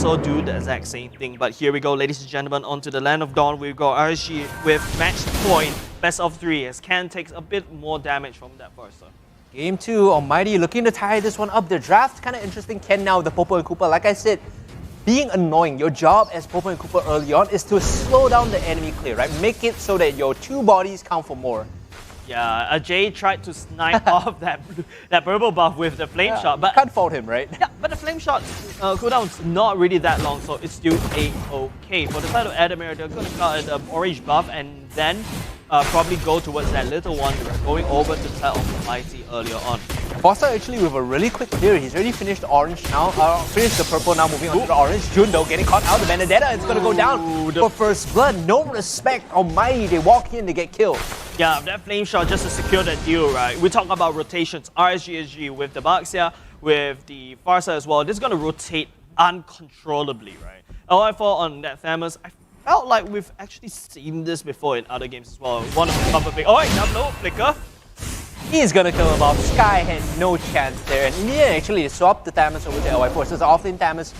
also do the exact same thing. But here we go, ladies and gentlemen, onto the Land of Dawn. We've got RSG with match point, best of 3, as Ken takes a bit more damage from that Farsa. Game 2, Almghty looking to tie this one up. The draft kind of interesting. Ken now, the Popo and Koopa. Like I said, being annoying. Your job as Popo and Koopa early on is to slow down the enemy clear, right? Make it so that your 2 bodies count for more. Yeah, Jay tried to snipe off that purple buff with the flame shot, but can't fault him, right? Yeah, but the flame shot cooldown's not really that long, so it's still A-okay. For the side of Adamir, they're going to got an orange buff and then probably go towards that little one, going over to the side of Almghty earlier on. Bossa actually with a really quick clear. He's already finished the orange now, finished the purple, now moving on to the orange. Jundo getting caught out, the Benedetta, it's going to go down for first blood. No respect, Almghty, they walk in, they get killed. Yeah, that flame shot just to secure that deal, right? We talk about rotations, RSG with the Baxia, with the Farsa as well. This is going to rotate uncontrollably, right? LI4 on that Thamus, I felt like we've actually seen this before in other games as well. One of the bumper big. Oh, wait, no, flicker. He's gonna kill him off. Sky had no chance there. And in the end, actually, he swapped the Thamus over to LY4. So it's offlane Thamus.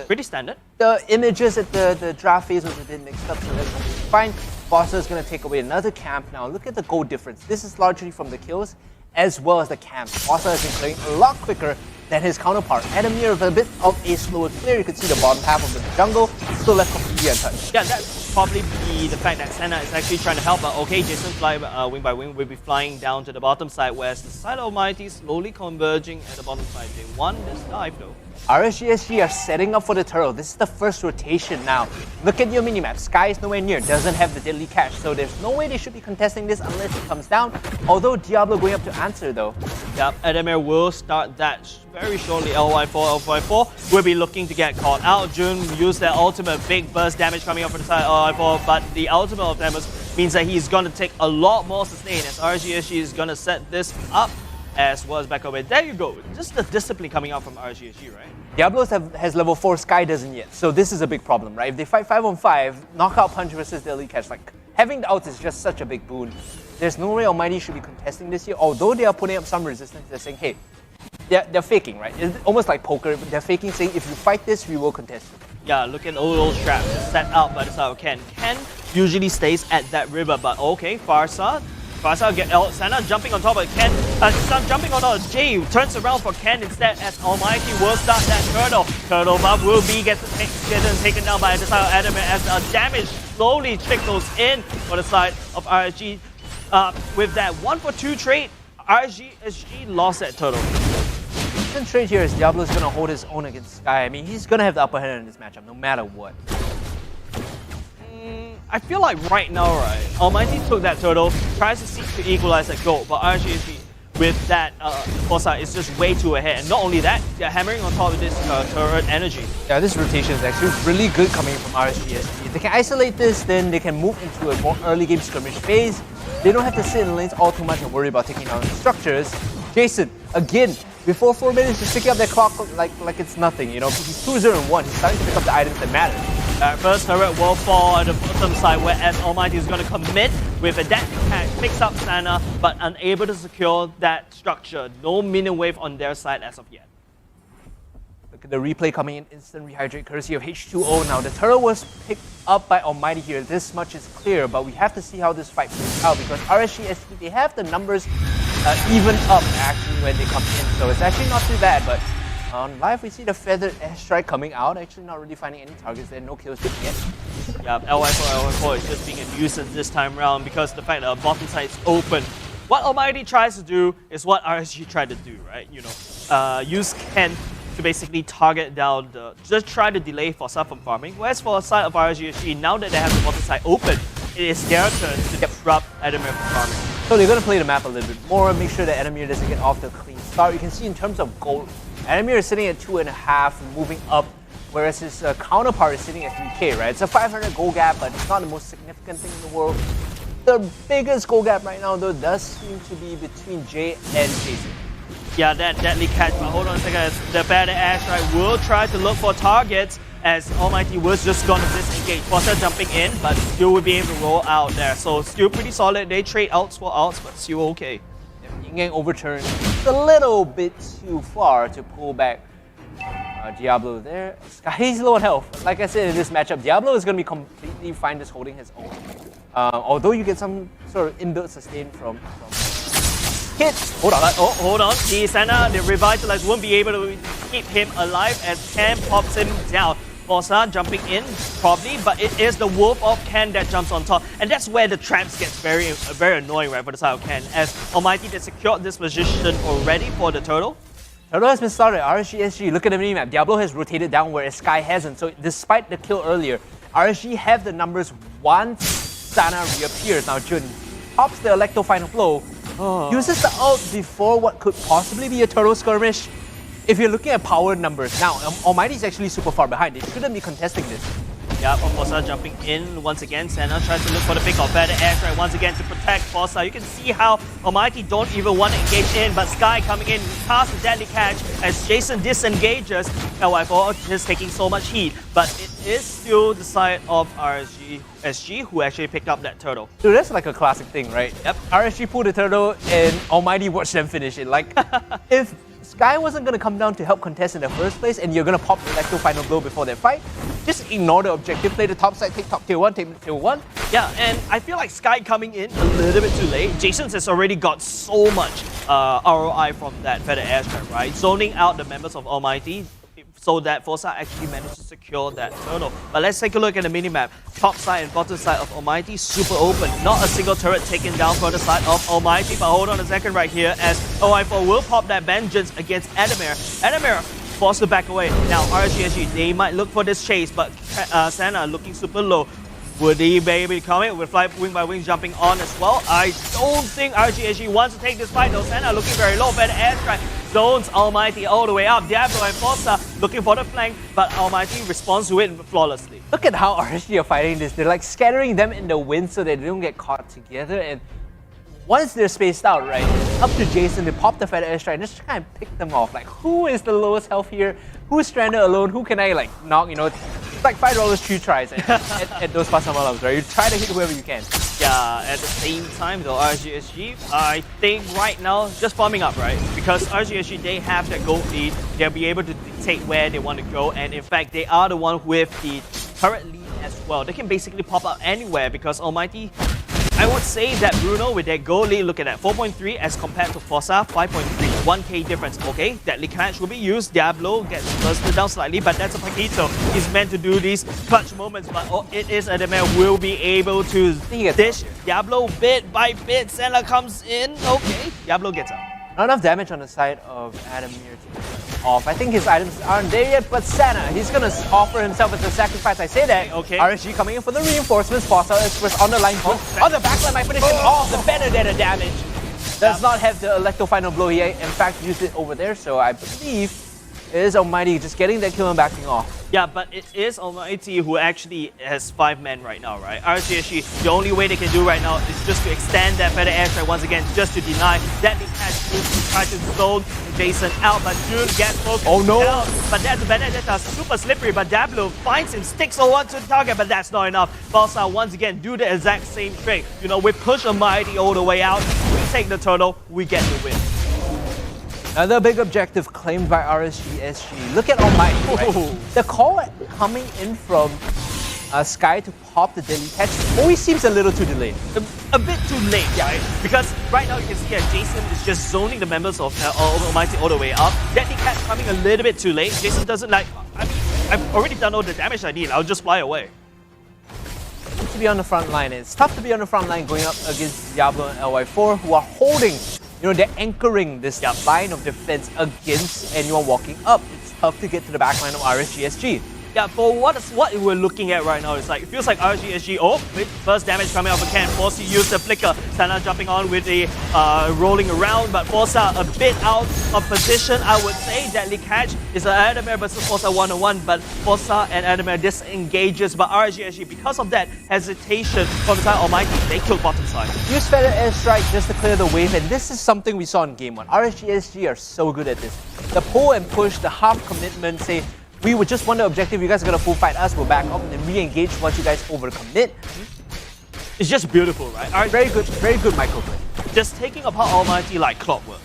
Pretty standard. The images at the draft phase was a bit mixed up, so that's fine. Bossa is gonna take away another camp now. Look at the gold difference. This is largely from the kills as well as the camps. Bossa has been clearing a lot quicker than his counterpart. Adamir with a bit of a slower clear. You can see the bottom half of the jungle still left completely untouched. Yeah, that's probably the fact that Senna is actually trying to help. But okay, Jason fly wing by wing will be flying down to the bottom side, whereas the side of Almghty slowly converging at the bottom side. They won this dive though. RSG are setting up for the turtle. This is the first rotation now. Look at your minimap. Sky is nowhere near, doesn't have the deadly catch, so there's no way they should be contesting this unless it comes down. Although Diablo going up to answer though. Yep, Adamir will start that very shortly. LY4 will be looking to get caught out. Jun used their ultimate, big burst damage coming up from the side of LY4, but the ultimate of Thamus means that he's going to take a lot more sustain as RSG is going to set this up as well as back away. There you go. Just the discipline coming out from RSG, right? Diablos has level 4, Sky doesn't yet. So this is a big problem, right? If they fight 5-on-5, knockout punch versus the elite catch, like having the outs is just such a big boon. There's no way Almghty should be contesting this here, although they are putting up some resistance. They're saying, hey, they're faking, right? It's almost like poker. They're faking, saying, if you fight this, we will contest it. Yeah, look at all those traps set up by the side of Ken. Ken usually stays at that river, but okay, Farsa get Senna jumping on top of Ken. Sun jumping on top of Jay, turns around for Ken instead as Almghty will start that turtle. Turtle buff will be getting taken down by the side of Adamir as the damage slowly trickles in for the side of RSG. With that 1-for-2 trade, RSG lost that turtle. The trade here is Diablo's going to hold his own against Sky. I mean, he's going to have the upper hand in this matchup no matter what. I feel like right now, right, Almghty took that turtle, tries to seek to equalize that goal, but RSG with that foresight is just way too ahead. And not only that, they're hammering on top of this turret energy. Yeah, this rotation is actually really good coming from RSG. If they can isolate this, then they can move into a more early game skirmish phase. They don't have to sit in lanes all too much and worry about taking down the structures. Jason, again, before 4 minutes, just picking up that clock like it's nothing. You know, he's 2-0-1. He's starting to pick up the items that matter. First turret will fall at the bottom side, whereas Almghty is going to commit with a death attack, picks up Sana, but unable to secure that structure. No minion wave on their side as of yet. Look at the replay coming in, instant rehydrate courtesy of H2O now. The turret was picked up by Almghty here. This much is clear, but we have to see how this fight plays out because RSG, they have the numbers even up actually when they come in. So it's actually not too bad, but on live, we see the feathered airstrike coming out, actually not really finding any targets there, no kills just yet. Yeah, LY4 is just being a nuisance this time around because the fact that the bottom side is open. What Almghty tries to do is what RSG tried to do, right? You know, use Ken to basically target down just try to delay Forza from farming. Whereas for the side of RSG, now that they have the bottom side open, it is their turn to disrupt Adamir from farming. So they're going to play the map a little bit more, make sure that Adamir doesn't get off the clean start. You can see in terms of gold, Adamir is sitting at 2.5, moving up, whereas his counterpart is sitting at 3k, right? It's a 500 gold gap, but it's not the most significant thing in the world. The biggest gold gap right now, though, does seem to be between Jay and Jason. Yeah, that deadly catch, but hold on a second. The better airstrike will try to look for targets as Almghty was just going to disengage. Forza jumping in, but still will be able to roll out there. So still pretty solid. They trade outs for outs, but still okay. Ying overturned a little bit too far to pull back Diablo there. Sky's low on health. Like I said, in this matchup, Diablo is going to be completely fine just holding his own. Although you get some sort of inbuilt sustain from hit. Hold on. Hold on. The Senna, the Revitalize won't be able to keep him alive as Ken pops him down. Forza jumping in, probably, but it is the Wolf of Ken that jumps on top. And that's where the traps gets very annoying, right, for the side of Ken. As Almghty, they secured this position already for the turtle. Turtle has been started. RSG, SG, look at the minimap. Diablo has rotated down whereas Sky hasn't. So despite the kill earlier, RSG have the numbers once Sana reappears. Now Jun pops the Electro Final Blow, uses the ult before what could possibly be a turtle skirmish. If you're looking at power numbers, now Almghty is actually super far behind. They shouldn't be contesting this. Yeah, Forza jumping in once again. Senna tries to look for the pick off better airstrike once again to protect Forza. You can see how Almghty don't even want to engage in, but Sky coming in, casts a deadly catch as Jason disengages. LY4 is taking so much heat, but it is still the side of RSG SG who actually picked up that turtle. Dude, that's like a classic thing, right? Yep. RSG pulled the turtle and Almghty watched them finish it. Like, if Sky wasn't going to come down to help contest in the first place and you're going to pop the Electro Final Blow before that fight, just ignore the objective, play the top side, take top tier 1, take tier 1. Yeah, and I feel like Sky coming in a little bit too late. Jason's has already got so much ROI from that feather airstrike, right? Zoning out the members of Almghty so that Forza actually managed to secure that turtle. But let's take a look at the minimap. Top side and bottom side of Almghty, super open. Not a single turret taken down for the side of Almghty, but hold on a second right here as OI4 will pop that vengeance against Adamir. Adamir forced to back away. Now RSG, they might look for this chase, but Sana looking super low. Would he be able to come in with Fly Wing by Wing jumping on as well? I don't think RSG wants to take this fight though. Sana looking very low, better airstrike. Zones Almghty all the way up. Diablo and Forza looking for the flank, but Almghty responds to it flawlessly. Look at how RSG are fighting this. They're like scattering them in the wind so they don't get caught together. And once they're spaced out, right, up to Jason to pop the feather airstrike and just kind of pick them off. Like, who is the lowest health here? Who's stranded alone? Who can I like knock? You know, it's like $5 3 tries at those Pasamalas, right? You try to hit whoever you can. Yeah, at the same time though, RSG, I think right now, just farming up, right? Because RSG, they have that gold lead, they'll be able to dictate where they want to go, and in fact, they are the one with the turret lead as well. They can basically pop up anywhere because Almghty, I would say that Bruno with their gold lead, look at that, 4.3 as compared to Forza, 5.3, 1k difference, okay? Deadly Catch will be used, Diablo gets bursted down slightly, but that's a Paquito. He's meant to do these clutch moments, but it is Adamir will be able to dish Diablo bit by bit. Senna comes in, okay, Diablo gets out. Not enough damage on the side of Adamir to off. I think his items aren't there yet, but Sana, he's gonna offer himself as a sacrifice. I say that. Okay. RSG coming in for the reinforcements. Forza is on the line. On the backline, might finish him off. The better than the damage. Does not have the Electro Final Blow. He in fact used it over there, so I believe it is Almghty just getting that kill and backing off. Yeah, but it is Almghty who actually has 5 men right now, right? RSG, the only way they can do right now is just to extend that feather airstrike once again, just to deny Deadly Catch to try to zone Jason out, but June gets close. Oh no! Down. But that's Benedetta, super slippery, but Diablo finds him, sticks on to the target, but that's not enough. Balsa once again do the exact same trick. You know, we push Almghty all the way out, we take the turtle, we get the win. Another big objective claimed by RSG SG. Look at Almghty, right? The call coming in from Sky to pop the Deadly Catch always seems a little too delayed. A bit too late, right? Because right now you can see that Jason is just zoning the members of Almghty all the way up. Deadly Catch coming a little bit too late. Jason doesn't like, I mean, I've already done all the damage I need. I'll just fly away. To be on the front line. It's tough to be on the front line going up against Diablo and LY4 who are holding, you know, they're anchoring this line of defense against anyone walking up. It's tough to get to the back line of RSG SG. Yeah, for what we're looking at right now, it's like, it feels like RSG SG, first damage coming off a can, forced to use the flicker. Sana jumping on with the rolling around, but Forza a bit out of position, I would say. Deadly Catch is Adamir versus Forza 1-on-1, but Forza and Adamir disengages, but RSG SG, because of that hesitation from the side of Almghty, they killed bottom side. Use Feather Airstrike just to clear the wave, and this is something we saw in Game 1. RSG SG are so good at this. The pull and push, the half commitment, say, we would just want the objective, you guys are going to full fight us, we'll back up and then re-engage once you guys overcommit. It's just beautiful, right? Very good microplay. Just taking apart Almghty like clockwork.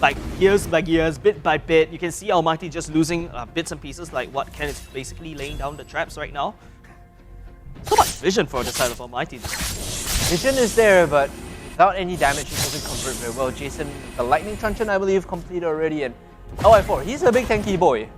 like years by years, bit by bit. You can see Almghty just losing bits and pieces, like what Ken is basically laying down the traps right now. So much vision for the side of Almghty. Vision is there, but without any damage, he doesn't convert very well. Jason, the Lightning Truncheon, I believe, completed already, and LI4, he's a big tanky boy.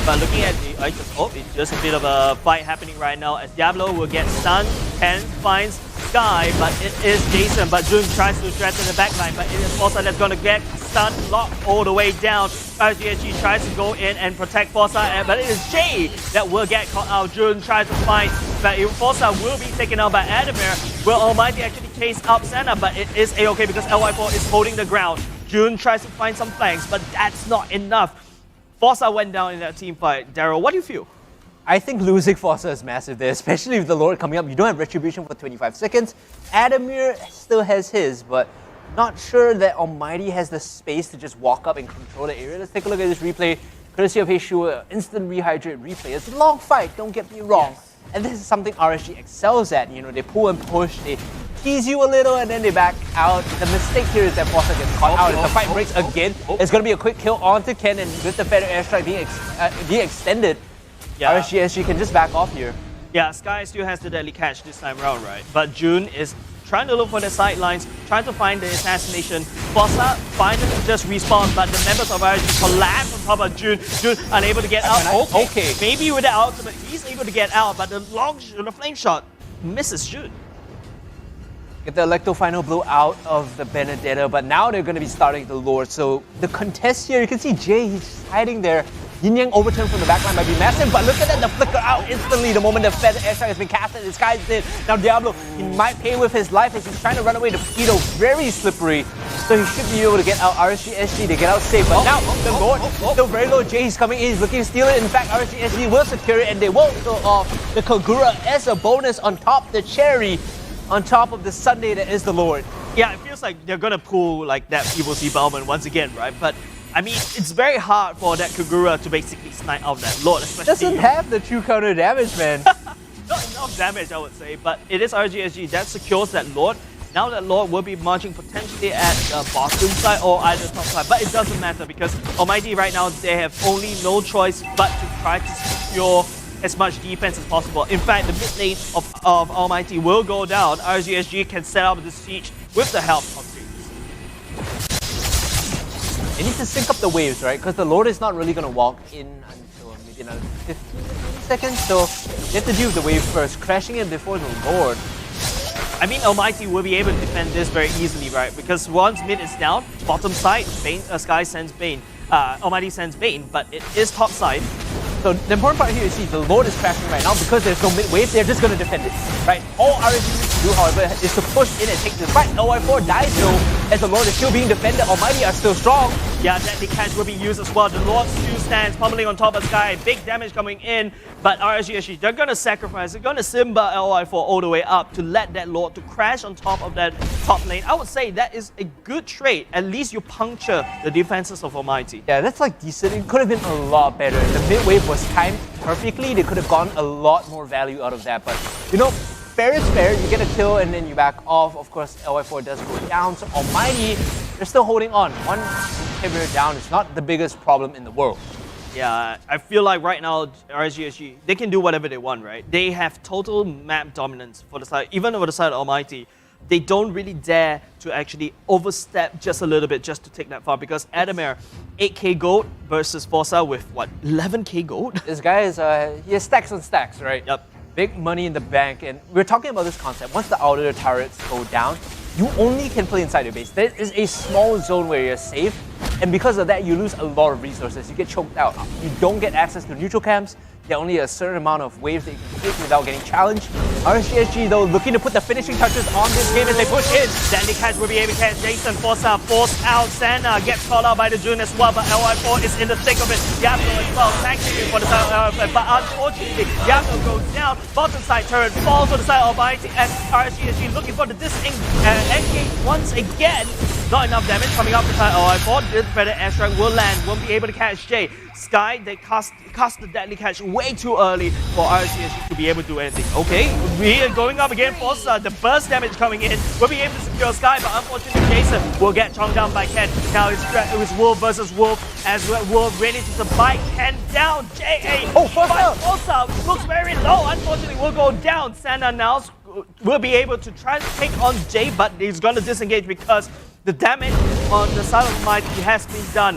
But looking at the items, it's just a bit of a fight happening right now as Diablo will get stunned. Ken finds Sky, but it is Jason. But Jun tries to threaten the backline, but it is Forza that's going to get stunned, locked all the way down. RSG tries to go in and protect Forza, but it is Jay that will get caught out. Jun tries to find, but Forza will be taken out by Adamir. Will Almghty actually chase up Senna, but it is A-OK because LY4 is holding the ground. Jun tries to find some flanks, but that's not enough. Forza went down in that team fight. Daryl, what do you feel? I think losing Forza is massive there, especially with the Lord coming up. You don't have Retribution for 25 seconds. Adamir still has his, but not sure that Almghty has the space to just walk up and control the area. Let's take a look at this replay. Courtesy of Heishu, instant rehydrate replay. It's a long fight, don't get me wrong. Yes. And this is something RSG excels at. You know, they pull and push, they tease you a little, and then they back out. The mistake here is that Forza gets caught out. If the fight breaks again, it's going to be a quick kill onto Ken, and with the feather airstrike being extended, RSG SG can just back off here. Yeah, Sky still has the deadly catch this time around, right? But Jun is trying to look for the sidelines, trying to find the assassination. Forza finally just respawns, but the members of RSG collapse on top of Jun. Jun unable to get out. Okay, maybe with the ultimate, he's able to get out, but the flame shot misses Jun. Get the Electro Final Blow out of the Benedetta, but now they're going to be starting the Lord. So the contest here, you can see Jay, he's just hiding there. Yin Yang overturn from the backline might be massive, but look at that, the flicker out instantly the moment the feather airstrike has been casted. This guy's in. Now Diablo, he might pay with his life as he's trying to run away. The Fido very slippery, so he should be able to get out RSG SG to get out safe. But now the Lord still very low. Jay is coming in, he's looking to steal it. In fact, RSG SG will secure it, and they won't show off the Kagura as a bonus on top, the cherry on top of the Sunday that is the Lord. Yeah, it feels like they're gonna pull like that Evil Sea Bowman once again, right? But I mean, it's very hard for that Kagura to basically snipe out that Lord, especially. Doesn't have the true counter damage, man. Not enough damage, I would say, but it is RGSG that secures that Lord. Now that Lord will be marching potentially at the bottom side or either top side, but it doesn't matter because Almghty right now, they have only no choice but to try to secure as much defense as possible. In fact, the mid lane of Almghty will go down. RGSG can set up the siege with the help of James. They need to sync up the waves, right? Because the Lord is not really going to walk in until maybe another 15 seconds. So they have to deal with the wave first, crashing it before the Lord. I mean, Almghty will be able to defend this very easily, right? Because once mid is down, bottom side, Bane, Sky sends Bane. Almghty sends Bane, but it is top side. So the important part here is see the Lord is crashing right now because there's no mid wave, they're just going to defend it, right? All RSG needs to do, however, is to push in and take this fight. LY4 dies though, as the Lord is still being defended. Almghty are still strong. Yeah, deadly catch will be used as well. The Lord still stands, pummeling on top of Sky. Big damage coming in, but RSG, they're going to sacrifice. They're going to Simba LY4 all the way up to let that Lord to crash on top of that top lane. I would say that is a good trade. At least you puncture the defenses of Almghty. Yeah, that's like decent. It could have been a lot better. If the mid wave was timed perfectly, they could have gotten a lot more value out of that. But, you know, fair is fair. You get a kill and then you back off. Of course, LY4 does go down. So Almghty, they're still holding on. One inhibitor down is not the biggest problem in the world. Yeah, I feel like right now, RSG, they can do whatever they want, right? They have total map dominance for the side, even over the side of Almghty. They don't really dare to actually overstep just a little bit just to take that far because Adamir, 8k gold versus Forza with what, 11k gold? This guy is, he has stacks on stacks, right? Yep. Big money in the bank, and we're talking about this concept. Once the outer turrets go down, you only can play inside your base. There is a small zone where you're safe, and because of that, you lose a lot of resources. You get choked out. You don't get access to neutral camps. There are only a certain amount of waves that you can take without getting challenged. RSG though looking to put the finishing touches on this game as they push in. Deadly catch will be able to catch Jason. Forza forced out. Senna gets called out by the Jun as well, but LY4 is in the thick of it. Diablo as well, tactically for the side of but unfortunately, Diablo goes down. Bottom side turret falls on the side of Almghty, and RSG looking for the engage once again. Not enough damage coming up the side of LY4. This feather airstrike will land, won't be able to catch Jay. Sky, they cast the deadly catch way too early for RSG to be able to do anything. Okay, we are going up again. Forza, the burst damage coming in. We'll be able to secure Sky, but unfortunately Jason will get chomped down by Ken. Now it's Wolf versus Wolf, as Wolf ready to bite Ken down. JA, oh, Forza looks very low. Unfortunately, will go down. Santa now will be able to try to take on Jay, but he's going to disengage because the damage on the side of Almghty has been done.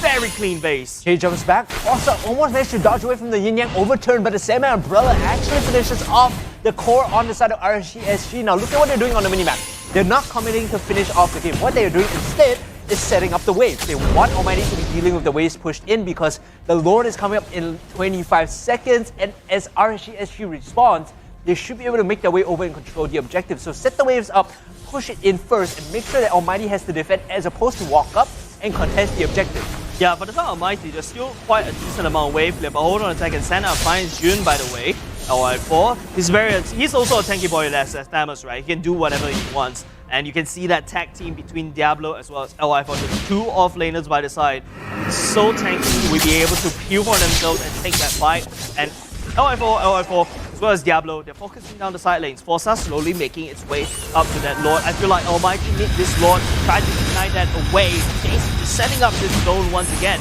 Very clean base. Jay jumps back. Also, almost managed to dodge away from the Yin Yang overturn, but the Sandman Umbrella actually finishes off the core on the side of RSG SG. Now, look at what they're doing on the minimap. They're not committing to finish off the game. What they're doing instead is setting up the waves. They want Almghty to be dealing with the waves pushed in because the Lord is coming up in 25 seconds, and as RSG SG responds, they should be able to make their way over and control the objective. So set the waves up, push it in first, and make sure that Almghty has to defend as opposed to walk up and contest the objective. Yeah, for the side of Almghty, there's still quite a decent amount of wave flip. But hold on a second, Santa finds Jun, by the way. LI4. He's also a tanky boy as Thanos, right? He can do whatever he wants. And you can see that tag team between Diablo as well as LI4. The two off-laners by the side. So tanky, will be able to peel for themselves and take that fight. And LI4, as well as Diablo, they're focusing down the side lanes. Forza slowly making its way up to that Lord. I feel like Almghty need this Lord to try to deny that away. Jason is setting up this zone once again.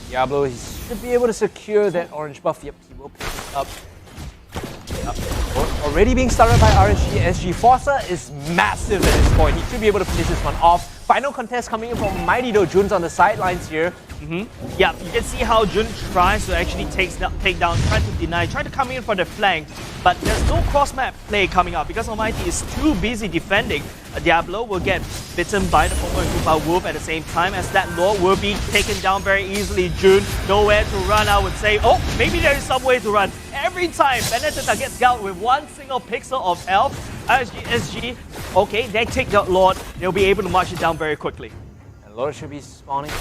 Diablo, he should be able to secure that orange buff. Yep, he will pick it up. Already being started by RSG SG. Forza is massive at this point. He should be able to finish this one off. Final contest coming in from Almghty though. Jun's on the sidelines here. Yeah, you can see how Jun tries to actually take down, try to deny, try to come in for the flank, but there's no cross-map play coming up because Almghty is too busy defending. Diablo will get bitten by the former by Wolf at the same time as that Lord will be taken down very easily. Jun, nowhere to run, I would say. Oh, maybe there is some way to run. Every time Benedetta gets dealt with one single pixel of health, RSG, okay, they take that Lord, they'll be able to march it down very quickly. And Lord should be spawning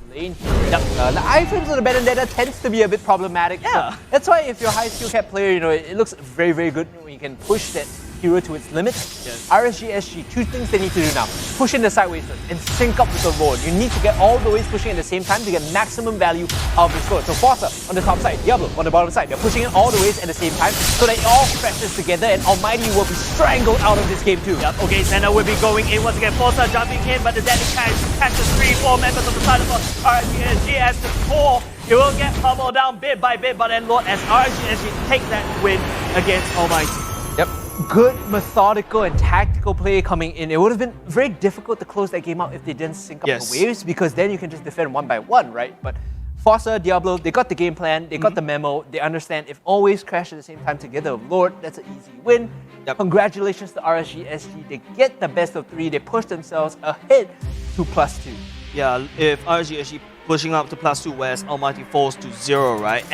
lane here. Yep. The iframes of the Benedetta tends to be a bit problematic. Yeah. That's why if you're a high skill cap player, you know, it looks very, very good when you can push that hero to its limits. Yes. RSG SG, two things they need to do now. Push in the sideways first and sync up with the Lord. You need to get all the ways pushing at the same time to get maximum value of this Lord. So Forza on the top side, Diablo on the bottom side. They're pushing in all the ways at the same time so that it all crashes together and Almghty will be strangled out of this game too. Yep. Okay, Senna will be going in once again. Forza jumping in, but the deadly catches 3-4 members of the side of RSG as the core. It will get pummeled down bit by bit, but then Lord as RSG take that win against Almghty. Yep. Good methodical and tactical play coming in. It would have been very difficult to close that game out if they didn't sync up the waves, because then you can just defend one by one, right? But Forza, Diablo, they got the game plan, they got the memo, they understand if all waves crash at the same time together with Lord, that's an easy win. Yep. Congratulations to RSG SG. They get the best of 3, they push themselves ahead to +2. Yeah, if RSG pushing up to +2, whereas Almghty falls to 0, right?